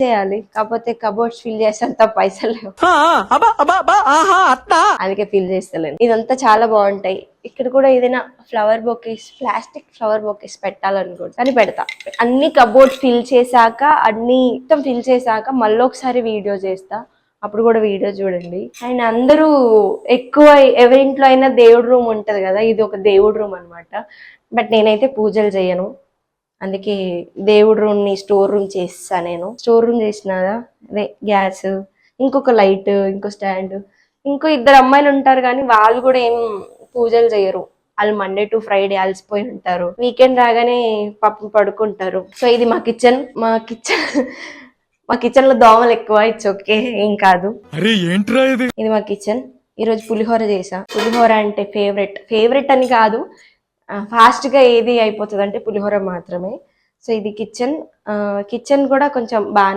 చేయాలి, కాకపోతే cupboards fill చేసేంత పైసలు లేవు, అందుకే ఫిల్ చేస్తలేను. ఇదంతా చాలా బాగుంటాయి. ఇక్కడ కూడా ఏదైనా flower bouquets, plastic flower bouquets పెట్టాలనుకోండి కానీ పెడతా. అన్ని కబోర్డ్స్ ఫిల్ చేశాక, అన్ని మొత్తం ఫిల్ చేశాక మళ్ళీ ఒకసారి వీడియో చేస్తా, అప్పుడు కూడా వీడియో చూడండి. అండ్ అందరూ ఎక్కువ ఎవరింట్లో అయినా దేవుడు రూమ్ ఉంటది కదా, ఇది ఒక దేవుడు రూమ్ అనమాట. బట్ నేనైతే పూజలు చేయను, అందుకే దేవుడు రూమ్ ని స్టోర్ రూమ్ చేస్తా. నేను స్టోర్ రూమ్ చేసినాదా, అదే గ్యాస్, ఇంకొక లైట్, ఇంకో స్టాండ్, ఇంకో 2 అమ్మాయిలు ఉంటారు కానీ వాళ్ళు కూడా ఏం పూజలు చేయరు. వాళ్ళు మండే టు ఫ్రైడే అలసిపోయి ఉంటారు, వీకెండ్ రాగానే పాపం పడుకుంటారు. సో ఇది మా కిచెన్. మా కిచెన్ లో దోమలు ఎక్కువ, ఇట్స్ ఓకే, ఏం కాదు. ఇది మా కిచెన్. ఈరోజు పులిహోర చేసా. పులిహోర అంటే ఫేవరెట్ అని కాదు, ఫాస్ట్ గా ఏది అయిపోతుంది అంటే పులిహోర మాత్రమే. సో ఇది కిచెన్. కిచెన్ కూడా కొంచెం బాగా